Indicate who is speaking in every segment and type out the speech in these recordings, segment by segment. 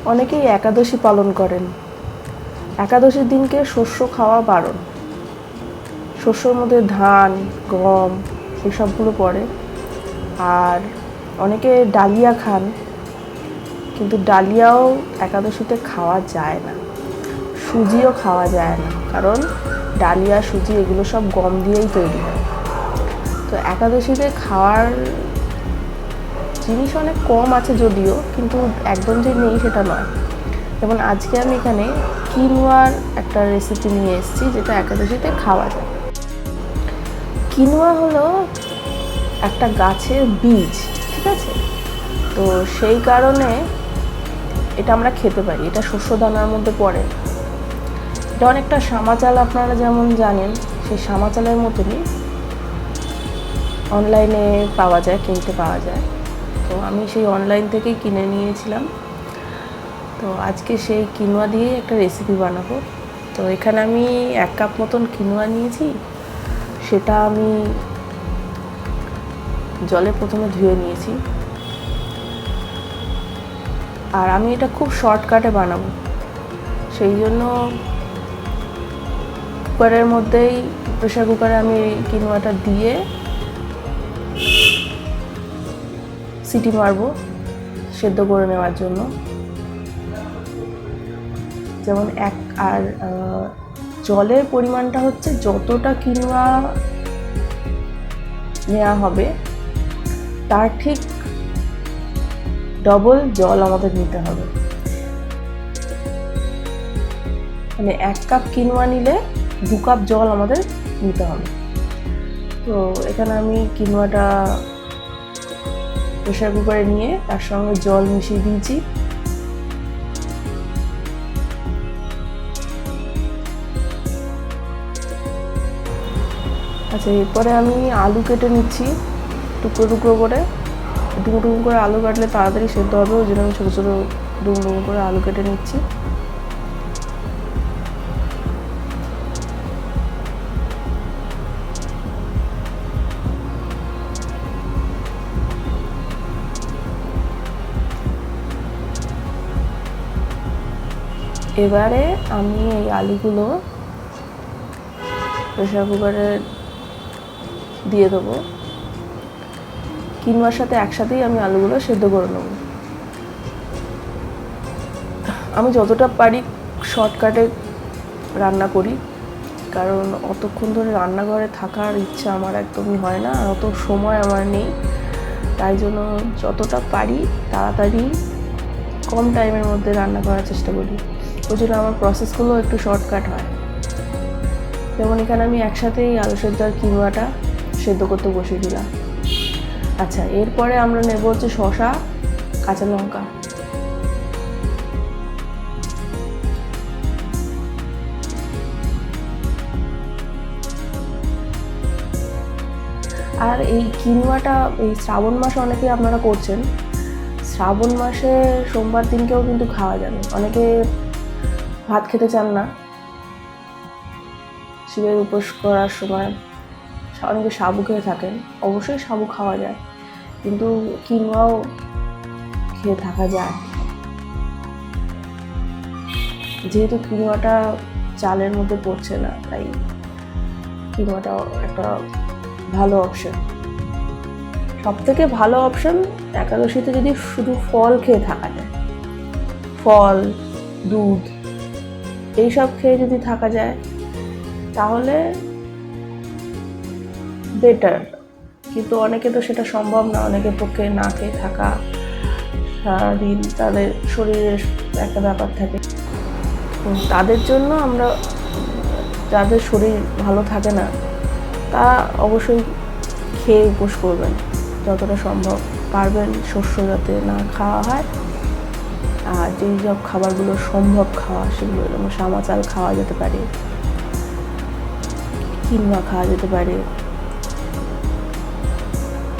Speaker 1: অনেকেই একাদশী পালন করেন। একাদশীর দিনকে শস্য খাওয়া বারণ। শস্যর মধ্যে ধান, গম এসবগুলো পড়ে। আর অনেকে ডালিয়া খান, কিন্তু ডালিয়াও একাদশীতে খাওয়া যায় না। সুজিও খাওয়া যায় না, কারণ ডালিয়া, সুজি এগুলো সব গম দিয়েই তৈরি হয়। তো একাদশীতে খাওয়ার জিনিস অনেক কম আছে যদিও, কিন্তু একদম যে নেই সেটা নয়। যেমন আজকে আমি এখানে কিনোয়ার একটা রেসিপি নিয়ে এসেছি, যেটা একাদশীতে খাওয়া যায়। কিনোয়া হলো একটা গাছের বীজ, ঠিক আছে? তো সেই কারণে এটা আমরা খেতে পারি। এটা শস্য দানার মধ্যে পড়ে। এটা অনেকটা শামা চাল আপনারা যেমন জানেন, সেই শামা চালের মতনই অনলাইনে পাওয়া যায়, কিনতে পাওয়া যায়। তো আমি সেই অনলাইন থেকেই কিনে নিয়েছিলাম। তো আজকে সেই কিনোয়া দিয়েই একটা রেসিপি বানাবো। তো এখানে আমি 1 কাপ মতন কিনোয়া নিয়েছি। সেটা আমি জলে প্রথমে ধুয়ে নিয়েছি। আর আমি এটা খুব শর্টকাটে বানাবো, সেই জন্য কুকারের মধ্যেই, প্রেশার কুকারে আমি কিনোয়াটা দিয়ে সিটি মারবো সেদ্ধ করে নেওয়ার জন্য। যেমন আর জলের পরিমাণটা হচ্ছে যতটা কিনোয়া নেওয়া হবে তার ঠিক ডবল জল আমাদের নিতে হবে। মানে 1 কাপ কিনোয়া নিলে 2 কাপ জল আমাদের নিতে হবে। তো এখানে আমি কিনোয়াটা প্রেশার কুকারে নিয়ে তার সঙ্গে জল মিশিয়ে দিয়েছি। আচ্ছা, এরপরে আমি আলু কেটে নিচ্ছি টুকরো টুকরো করে। ডুমো ডুমো করে আলু কাটলে তাড়াতাড়ি সেদ্ধ হবে, ওই জন্য আমি ছোটো ছোটো ডুমো ডুমো করে আলু কেটে নিচ্ছি। এবারে আমি এই আলুগুলো প্রেশার কুকারে দিয়ে দেবো। কিনোয়ার সাথে একসাথেই আমি আলুগুলো সেদ্ধ করে নেব। আমি যতটা পারি শর্টকাটে রান্না করি, কারণ অতক্ষণ ধরে রান্নাঘরে থাকার ইচ্ছা আমার একদমই হয় না, আর অত সময় আমার নেই। তাই জন্য যতটা পারি তাড়াতাড়ি কম টাইমের মধ্যে রান্না করার চেষ্টা করি। ওই জন্য আমার প্রসেসগুলো একটু শর্টকাট হয়। যেমন এখানে আমি একসাথেই আলু সেদ্ধ আর কিনোয়াটা সেদ্ধ করতে বসিয়ে দিলাম। আচ্ছা, এরপরে আমরা নেব হচ্ছে শসা, কাঁচা লঙ্কা। আর এই কিনোয়াটা এই শ্রাবণ মাসে অনেকেই আপনারা করছেন। শ্রাবণ মাসে সোমবার দিনকেও কিন্তু খাওয়া যাবে। অনেকে ভাত খেতে চান না, শিবের উপোস করার সময় অনেকে সাবু খেয়ে থাকেন। অবশ্যই সাবু খাওয়া যায়, কিন্তু কিনোয়াও খেয়ে থাকা যায়। যেহেতু কিনোয়াটা চালের মধ্যে পড়ছে না, তাই কিনোয়াটাও একটা ভালো অপশন। সবথেকে ভালো অপশন একাদশীতে যদি শুধু ফল খেয়ে থাকা যায়, ফল, দুধ এইসব খেয়ে যদি থাকা যায় তাহলে বেটার। কিন্তু অনেকে তো সেটা সম্ভব না, অনেকের পক্ষে না খেয়ে থাকা সারাদিন তাদের শরীরের একটা ব্যাপার থাকে। তাদের জন্য আমরা, যাদের শরীর ভালো থাকে না, তা অবশ্যই খেয়ে উপোস করবেন যতটা সম্ভব পারবেন, শস্য যাতে না খাওয়া হয়। আর যেই সব খাবারগুলো সম্ভব খাওয়া, সেগুলো যেমন শামা চাল খাওয়া যেতে পারে, কিনোয়া খাওয়া যেতে পারে,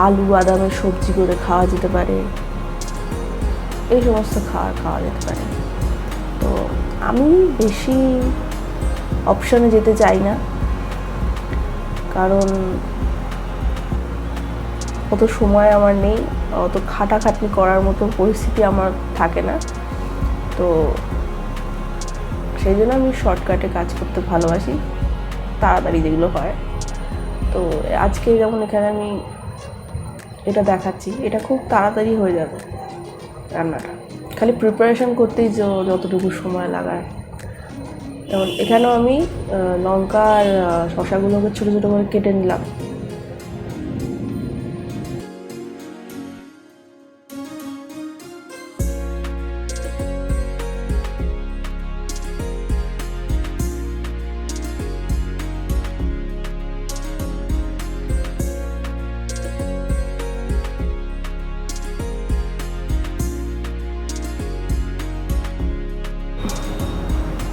Speaker 1: আলু বাদামের সবজি করে খাওয়া যেতে পারে, এই সমস্ত খাবার খাওয়া যেতে পারে। তো আমি বেশি অপশানে যেতে চাই না, কারণ অত সময় আমার নেই, অত খাটাখাটনি করার মতো পরিস্থিতি আমার থাকে না। তো সেই জন্য আমি শর্টকাটে কাজ করতে ভালোবাসি, তাড়াতাড়ি যেগুলো হয়। তো আজকে যেমন এখানে আমি এটা দেখাচ্ছি, এটা খুব তাড়াতাড়ি হয়ে যাবে রান্নাটা, খালি প্রিপারেশন করতেই যতটুকু সময় লাগায়। যেমন এখানেও আমি লঙ্কা আর শসাগুলোকে ছোটো ছোটো করে কেটে নিলাম।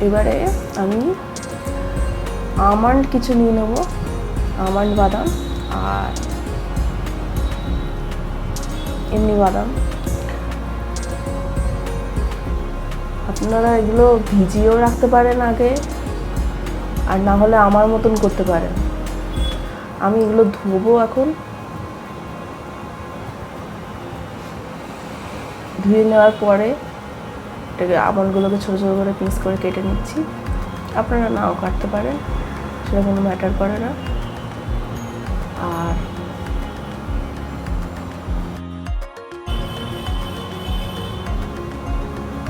Speaker 1: এবারে আমি আমন্ড কিছু নিয়ে নেব, আমন্ড বাদাম আর এমনি বাদাম। আপনারা এগুলো ভিজিয়েও রাখতে পারেন আগে, আর না হলে আমার মতন করতে পারেন। আমি এগুলো ধোবো এখন, ধুয়ে নেওয়ার পরে এটাকে আমন্ডগুলোকে ছোটো ছোটো করে পিস করে কেটে নিচ্ছি। আপনারা নাও কাটতে পারেন, সেটা কোনো ম্যাটার করে না। আর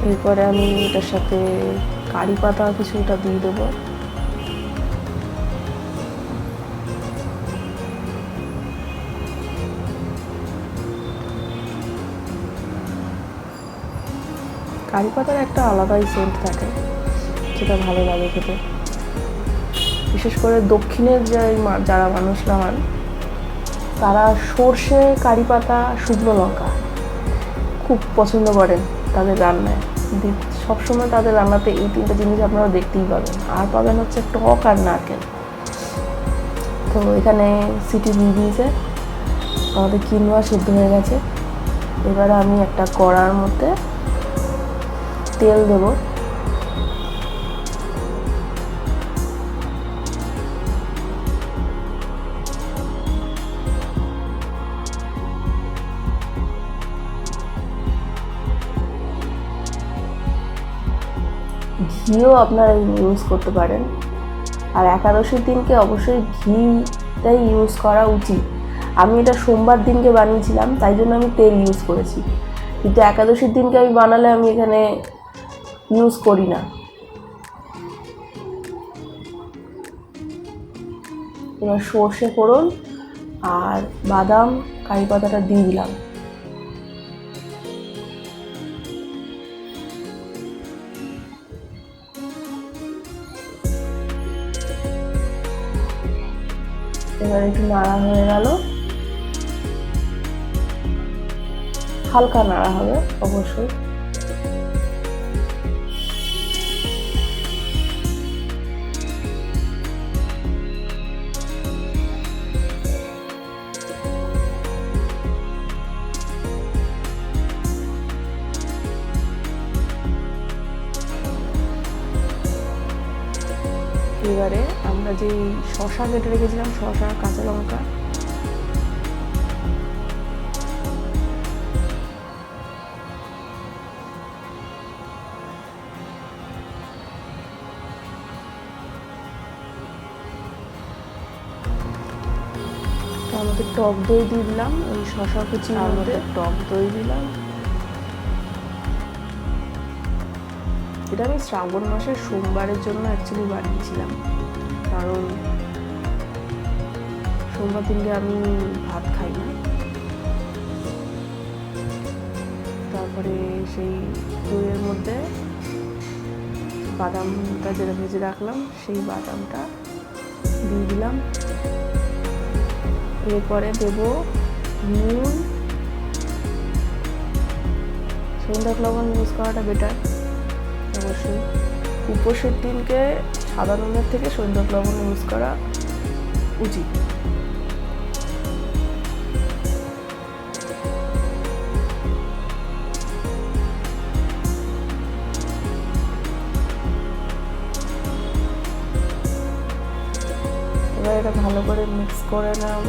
Speaker 1: এরপরে আমি এটার সাথে কারি পাতা কিছুটা দিয়ে দেবো। কারি পাতার একটা আলাদাই সেন্ট থাকে, যেটা ভালো লাগে খেতে। বিশেষ করে দক্ষিণের যারা মানুষরা হন, তারা সর্ষে, কারি পাতা, শুকনো লঙ্কা খুব পছন্দ করেন তাদের রান্নায়। সবসময় তাদের রান্নাতে এই তিনটা জিনিস আপনারা দেখতেই পাবেন। আর পাবেন হচ্ছে টক আর নারকেল। তো এখানে সিটি দিয়ে দিয়েছে, আমাদের কিনোয়া সিদ্ধ হয়ে গেছে। এবারে আমি একটা কড়ার মধ্যে তেল দেব। ঘিও আপনারা ইউজ করতে পারেন, আর একাদশীর দিনকে অবশ্যই ঘিটাই ইউজ করা উচিত। আমি এটা সোমবার দিনকে বানিয়েছিলাম, তাই জন্য আমি তেল ইউজ করেছি, কিন্তু একাদশীর দিনকে আমি বানালে আমি এখানে ইউজ করি না। এবার সর্ষে ফোড়ন আর বাদাম, কারি পাতাটা দিয়ে দিলাম। এবার একটু নাড়া হয়ে গেল, হালকা নাড়া হবে অবশ্যই। এবারে আমরা যে শসা কেটে রেখেছিলাম, শসা, কাঁচা লঙ্কা, আমাদের টক দই দিয়ে দিলাম। ওই শসা কুচির মধ্যে টক দই দিলাম। এটা আমি শ্রাবণ মাসের সোমবারের জন্য অ্যাকচুয়ালি বানিয়েছিলাম, কারণ সোমবার দিনকে আমি ভাত খাই না। তারপরে সেই দইয়ের মধ্যে বাদামটা যেটা ভেজে রাখলাম, সেই বাদামটা দিয়ে দিলাম। এরপরে দেবো নুন, সন্ধ্যা লবণ ইউজ করাটা বেটার অবশ্যই। উপোসের দিনকে সাদা নুনের থেকে সন্ধ্যা লবণ ইউজ করা উচিত। এবার এটা ভালো করে মিক্স করে নেব।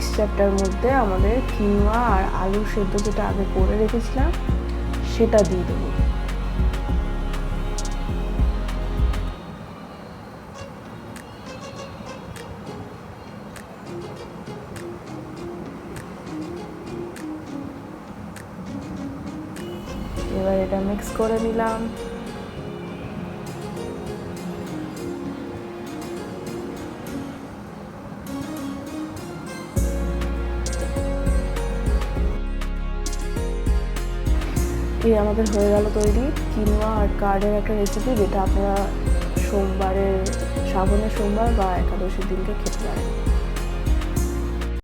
Speaker 1: মিক্সচারটার মধ্যে আমাদের কিনোয়া আর আলু সেদ্ধ যেটা আগে করে রেখেছিলাম সেটা দিয়ে দেবো। এবার এটা মিক্স করে নিলাম। এই আমাদের হয়ে গেল তৈরি কিনোয়া আর কার্ডের একটা রেসিপি, যেটা আপনারা শ্রাবণের সোমবার বা একাদশীর দিনকে খেতে পারেন।